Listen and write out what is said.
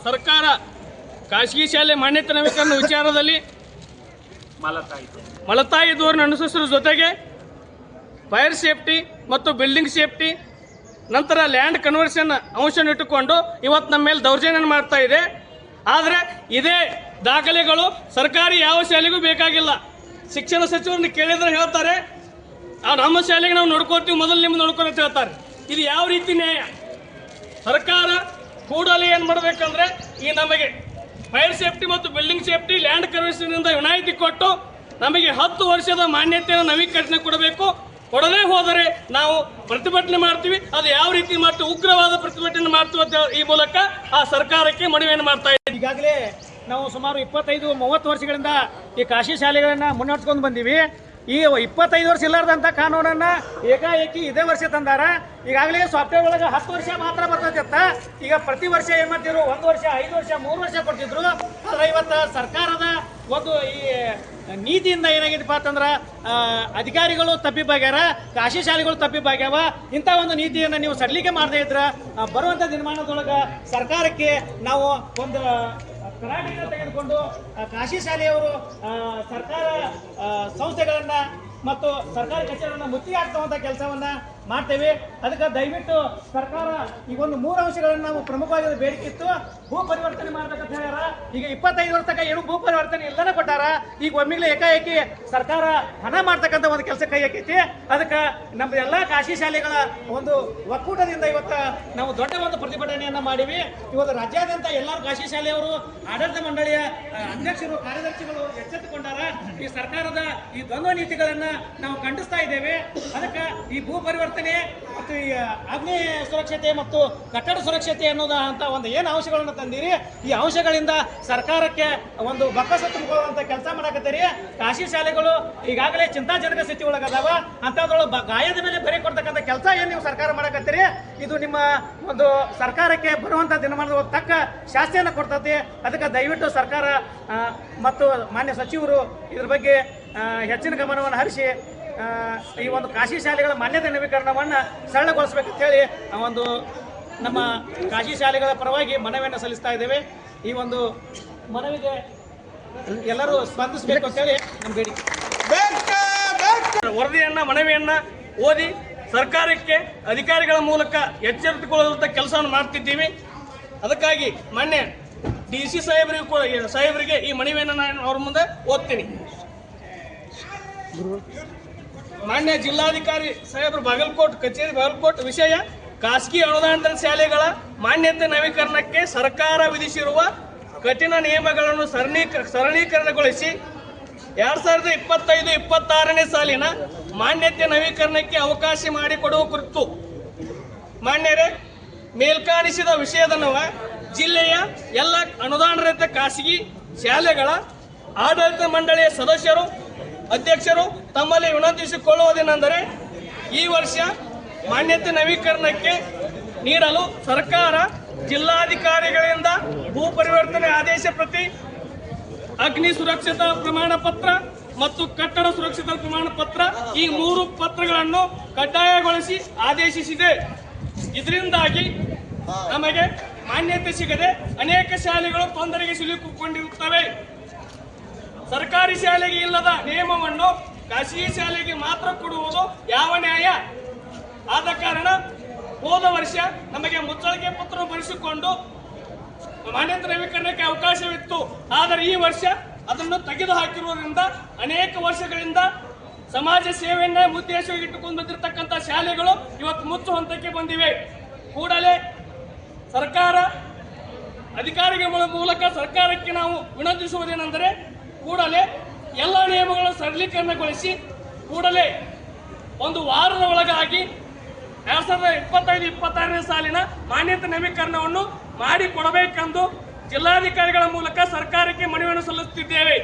ಸರ್ಕಾರ ಖಾಸಗಿ ಶಾಲೆ ಮಾನ್ಯತೆ ನವೀಕರಣ ವಿಚಾರದಲ್ಲಿ ಮಲತಾಯಿ ಧೋರಣೆ ಅನುಸರಿಸುವ ಜೊತೆಗೆ ಫೈರ್ ಸೇಫ್ಟಿ ಮತ್ತು ಬಿಲ್ಡಿಂಗ್ ಸೇಫ್ಟಿ ನಂತರ ಲ್ಯಾಂಡ್ ಕನ್ವರ್ಷನ್ ಅಂಶವನ್ನು ಇಟ್ಟುಕೊಂಡು ಇವತ್ತು ನಮ್ಮ ಮೇಲೆ ದೌರ್ಜನ್ಯ ಮಾಡ್ತಾ ಇದೆ. ಆದರೆ ಇದೇ ದಾಖಲೆಗಳು ಸರ್ಕಾರಿ ಯಾವ ಶಾಲೆಗೂ ಬೇಕಾಗಿಲ್ಲ. ಶಿಕ್ಷಣ ಸಚಿವರನ್ನು ಕೇಳಿದ್ರೆ ಹೇಳ್ತಾರೆ ನಮ್ಮ ಶಾಲೆಗೆ ನಾವು ನೋಡ್ಕೊಳ್ತೀವಿ, ಮೊದಲು ನಿಮ್ಮ ನೋಡ್ಕೊಂಡು ಅಂತ ಹೇಳ್ತಾರೆ. ಇದು ಯಾವ ರೀತಿ ನ್ಯಾಯ? ಸರ್ಕಾರ ಕೂಡಲೇ ಏನು ಮಾಡಬೇಕಂದ್ರೆ ಈ ನಮಗೆ ಫೈರ್ ಸೇಫ್ಟಿ ಮತ್ತು ಬಿಲ್ಡಿಂಗ್ ಸೇಫ್ಟಿ ಲ್ಯಾಂಡ್ ಕನ್ವರ್ಷನ್ನಿಂದ ವಿನಾಯಿತಿ ಕೊಟ್ಟು ನಮಗೆ 10 ವರ್ಷದ ಮಾನ್ಯತೆಯನ್ನು ನವೀಕರಣ ಕೊಡಬೇಕು. ಕೊಡದೇ ಹೋದರೆ ನಾವು ಪ್ರತಿಭಟನೆ ಮಾಡ್ತೀವಿ. ಅದು ಯಾವ ರೀತಿ ಮಾಡ್ತೀವಿ, ಉಗ್ರವಾದ ಪ್ರತಿಭಟನೆ ಮಾಡ್ತೀವಿ ಅಂತ ಈ ಮೂಲಕ ಆ ಸರ್ಕಾರಕ್ಕೆ ಮನವಿಯನ್ನು ಮಾಡ್ತಾ ಇದ್ದೀವಿ. ಈಗಾಗಲೇ ನಾವು ಸುಮಾರು 25-30 ವರ್ಷಗಳಿಂದ ಈ ಖಾಸಗಿ ಶಾಲೆಗಳನ್ನು ಮುನ್ನಡೆಸ್ಕೊಂಡು ಬಂದೀವಿ. ಈ 25 ವರ್ಷ ಇಲ್ಲಾರ್ದಂಥ ಕಾನೂನನ್ನು ಏಕಾಏಕಿ ಇದೇ ವರ್ಷ ತಂದಾರ. ಈಗಾಗಲೇ ಸಾಫ್ಟ್ವೇರ್ ಒಳಗೆ 10 ವರ್ಷ ಮಾತ್ರ ಬರ್ತೈತೆ. ಈಗ ಪ್ರತಿ ವರ್ಷ ಏನು ಮಾಡ್ತಿದ್ರು, 1 ವರ್ಷ, 5 ವರ್ಷ, 3 ವರ್ಷ ಕೊಡ್ತಿದ್ರು. ಆದರೆ ಇವತ್ತು ಸರ್ಕಾರದ ಒಂದು ಈ ನೀತಿಯಿಂದ ಏನಾಗಿದೆಪ್ಪ ಅಂತಂದ್ರೆ ಅಧಿಕಾರಿಗಳು ತಪ್ಪಿಬಾಗ್ಯಾರ, ಖಾಸಗಿ ಶಾಲೆಗಳು ತಪ್ಪಿಬಾಗ್ಯಾವ. ಇಂಥ ಒಂದು ನೀತಿಯನ್ನು ನೀವು ಸಡಿಲಿಕೆ ಮಾಡದೇ ಇದ್ರೆ ಬರುವಂಥ ದಿನಮಾನದೊಳಗೆ ಸರ್ಕಾರಕ್ಕೆ ನಾವು ಒಂದು ಕರಾಟೆಯನ್ನು ತೆಗೆದುಕೊಂಡು ಖಾಸಗಿ ಶಾಲೆಯವರು ಸರ್ಕಾರ ಸಂಸ್ಥೆಗಳನ್ನು ಮತ್ತು ಸರ್ಕಾರಿ ಕಚೇರಿಗಳನ್ನು ಮುತ್ತಿಗೆ ಹಾಕ್ತವಂಥ ಕೆಲಸವನ್ನು ಮಾಡ್ತೇವೆ. ಅದಕ್ಕೆ ದಯವಿಟ್ಟು ಸರ್ಕಾರ ಈಗ ಒಂದು 3 ಅಂಶಗಳನ್ನು ನಾವು ಪ್ರಮುಖವಾಗಿ ಬೇಡಿಕೆ ಇತ್ತು. ಭೂ ಪರಿವರ್ತನೆ ಮಾಡ್ಬೇಕಂತ ಹೇಳ್ಯಾರ. ಈಗ 25 ವರ್ಷ ತನಕ ಏನು ಭೂ ಪರಿವರ್ತನೆ ಇಲ್ಲದೇ ಕೊಟ್ಟಾರ. ಈಗ ಒಮ್ಮೆಲೆ ಏಕಾಏಕಿ ಸರ್ಕಾರ ಹಣ ಮಾಡ್ತಕ್ಕಂಥ ಒಂದು ಕೆಲಸ ಕೈ ಹಾಕೈತಿ. ಅದಕ್ಕೆ ನಮ್ಮ ಎಲ್ಲ ಖಾಸಗಿ ಶಾಲೆಗಳ ಒಂದು ಒಕ್ಕೂಟದಿಂದ ಇವತ್ತು ನಾವು ದೊಡ್ಡ ಒಂದು ಪ್ರತಿಭಟನೆಯನ್ನು ಮಾಡಿವಿ. ಇವತ್ತು ರಾಜ್ಯಾದ್ಯಂತ ಎಲ್ಲರೂ ಖಾಸಗಿ ಶಾಲೆಯವರು ಆಡಳಿತ ಮಂಡಳಿಯ ಅಧ್ಯಕ್ಷರು, ಕಾರ್ಯದರ್ಶಿಗಳು ಎಚ್ಚೆತ್ತುಕೊಂಡಾರ. ಈ ಸರ್ಕಾರದ ಈ ದ್ವಂದ್ವ ನೀತಿಗಳನ್ನು ನಾವು ಖಂಡಿಸ್ತಾ ಇದ್ದೇವೆ. ಅದಕ್ಕೆ ಈ ಭೂ ಪರಿವರ್ತನೆ ಮತ್ತು ಈ ಅಗ್ನಿ ಸುರಕ್ಷತೆ ಮತ್ತು ಕಟ್ಟಡ ಸುರಕ್ಷತೆ ಅನ್ನೋದಂತ ಒಂದು ಏನು ಅಂಶಗಳನ್ನು ತಂದಿರಿ, ಈ ಅಂಶಗಳಿಂದ ಸರ್ಕಾರಕ್ಕೆ ಒಂದು ಬಕ್ಕಸತ್ತು ಮುಖವಂತ ಕೆಲಸ ಮಾಡಕತ್ತೀರಿ. ಖಾಸಗಿ ಶಾಲೆಗಳು ಈಗಾಗಲೇ ಚಿಂತಾಜನಕ ಸ್ಥಿತಿ ಒಳಗದಾವ. ಅಂಥದ್ರೊಳಗೆ ಗಾಯದ ಮೇಲೆ ಬರೀ ಕೊಡ್ತಕ್ಕಂಥ ಕೆಲಸ ಏನು ನೀವು ಸರ್ಕಾರ ಮಾಡಕತ್ತೀರಿ, ಇದು ನಿಮ್ಮ ಒಂದು ಸರ್ಕಾರಕ್ಕೆ ಬರುವಂಥ ದಿನಮಾನದ ತಕ್ಕ ಶಾಸ್ತಿಯನ್ನು ಕೊಡ್ತದೆ. ಅದಕ್ಕೆ ದಯವಿಟ್ಟು ಸರ್ಕಾರ ಮತ್ತು ಮಾನ್ಯ ಸಚಿವರು ಇದ್ರ ಬಗ್ಗೆ ಹೆಚ್ಚಿನ ಗಮನವನ್ನು ಹರಿಸಿ ಈ ಒಂದು ಖಾಸಗಿ ಶಾಲೆಗಳ ಮಾನ್ಯತೆ ನವೀಕರಣವನ್ನು ಸರಳಗೊಳಿಸಬೇಕಂತ ಹೇಳಿ ಒಂದು ನಮ್ಮ ಖಾಸಗಿ ಶಾಲೆಗಳ ಪರವಾಗಿ ಮನವಿಯನ್ನು ಸಲ್ಲಿಸ್ತಾ ಇದ್ದೇವೆ. ಈ ಒಂದು ಮನವಿಗೆ ಎಲ್ಲರೂ ಸ್ಪಂದಿಸಬೇಕು ಅಂತ ಹೇಳಿ ನಮ್ಮ ಬೇಡಿಕೆ. ವರದಿಯನ್ನು ಮನವಿಯನ್ನು ಓದಿ ಸರ್ಕಾರಕ್ಕೆ ಅಧಿಕಾರಿಗಳ ಮೂಲಕ ಎಚ್ಚರಿಸಿಕೊಳ್ಳುವಂಥ ಕೆಲಸವನ್ನು ಮಾಡ್ತಿದ್ದೀವಿ. ಅದಕ್ಕಾಗಿ ಮಾನ್ಯ DC ಸಾಹೇಬರಿಗೆ ಈ ಮನವಿಯನ್ನು ನಾನು ಅವ್ರ ಮುಂದೆ ಓದ್ತೀನಿ. ಮಾನ್ಯ ಜಿಲ್ಲಾಧಿಕಾರಿ ಸಾಹೇಬರು ಬಾಗಲಕೋಟ್ ಕಚೇರಿ ಬಾಗಲಕೋಟ್ ವಿಷಯ ಖಾಸಗಿ ಅನುದಾನಿತ ಶಾಲೆಗಳ ಮಾನ್ಯತೆ ನವೀಕರಣಕ್ಕೆ ಸರ್ಕಾರ ವಿಧಿಸಿರುವ ಕಠಿಣ ನಿಯಮಗಳನ್ನು ಸರಳೀಕರಣಗೊಳಿಸಿ 2025-26ನೇ ಸಾಲಿನ ಮಾನ್ಯತೆ ನವೀಕರಣಕ್ಕೆ ಅವಕಾಶ ಮಾಡಿಕೊಡುವ ಕುರಿತು ಮಾನ್ಯರೇ ಮೇಲ್ಕಾಣಿಸಿದ ವಿಷಯದನ್ನುವ ಜಿಲ್ಲೆಯ ಎಲ್ಲ ಅನುದಾನರಹಿತ ಖಾಸಗಿ ಶಾಲೆಗಳ ಆಡಳಿತ ಮಂಡಳಿಯ ಸದಸ್ಯರು, ಅಧ್ಯಕ್ಷರು ತಮ್ಮಲ್ಲಿ ವಿನಂತಿಸಿಕೊಳ್ಳುವುದೇನೆಂದರೆ ಈ ವರ್ಷ ಮಾನ್ಯತೆ ನವೀಕರಣಕ್ಕೆ ನೀಡಲು ಸರ್ಕಾರ ಜಿಲ್ಲಾಧಿಕಾರಿಗಳಿಂದ ಭೂ ಪರಿವರ್ತನೆ ಆದೇಶ ಪ್ರತಿ, ಅಗ್ನಿ ಸುರಕ್ಷತಾ ಪ್ರಮಾಣ ಪತ್ರ ಮತ್ತು ಕಟ್ಟಡ ಸುರಕ್ಷತಾ ಪ್ರಮಾಣ ಪತ್ರ ಈ 3 ಪತ್ರಗಳನ್ನು ಕಡ್ಡಾಯಗೊಳಿಸಿ ಆದೇಶಿಸಿದೆ. ಇದರಿಂದಾಗಿ ನಮಗೆ ಮಾನ್ಯತೆ ಸಿಗದೆ ಅನೇಕ ಶಾಲೆಗಳು ತೊಂದರೆಗೆ ಸಿಲುಕಿಕೊಂಡಿರುತ್ತವೆ. ಸರ್ಕಾರಿ ಶಾಲೆಗೆ ಇಲ್ಲದ ನಿಯಮವನ್ನು ಖಾಸಗಿ ಶಾಲೆಗೆ ಮಾತ್ರ ಕೊಡುವುದು ಯಾವ ನ್ಯಾಯ? ಆದ ಕಾರಣ ಹೋದ ವರ್ಷ ನಮಗೆ ಮುಚ್ಚಳಿಕೆ ಪತ್ರ ಬರೆಸಿಕೊಂಡು ಮಾನ್ಯತೆ ನವೀಕರಣಕ್ಕೆ ಅವಕಾಶವಿತ್ತು. ಆದರೆ ಈ ವರ್ಷ ಅದನ್ನು ತೆಗೆದು ಹಾಕಿರುವುದರಿಂದ ಅನೇಕ ವರ್ಷಗಳಿಂದ ಸಮಾಜ ಸೇವೆಯನ್ನೇ ಉದ್ದೇಶವಾಗಿ ಇಟ್ಟುಕೊಂಡು ಬಂದಿರತಕ್ಕಂಥ ಶಾಲೆಗಳು ಇವತ್ತು ಮುಚ್ಚುವ ಹಂತಕ್ಕೆ ಬಂದಿವೆ. ಕೂಡಲೇ ಸರ್ಕಾರ ಅಧಿಕಾರಿಗಳ ಮೂಲಕ ಸರ್ಕಾರಕ್ಕೆ ನಾವು ವಿನಂತಿಸುವುದೇನೆಂದರೆ ಕೂಡಲೇ ಎಲ್ಲ ನಿಯಮಗಳನ್ನು ಸರಳೀಕರಣಗೊಳಿಸಿ ಕೂಡಲೇ ಒಂದು ವಾರದ ಒಳಗಾಗಿ 2025-26ನೇ ಸಾಲಿನ ಮಾನ್ಯತೆ ನವೀಕರಣವನ್ನು ಮಾಡಿಕೊಡಬೇಕೆಂದು ಜಿಲ್ಲಾಧಿಕಾರಿಗಳ ಮೂಲಕ ಸರ್ಕಾರಕ್ಕೆ ಮನವಿಯನ್ನು ಸಲ್ಲಿಸುತ್ತಿದ್ದೇವೆ.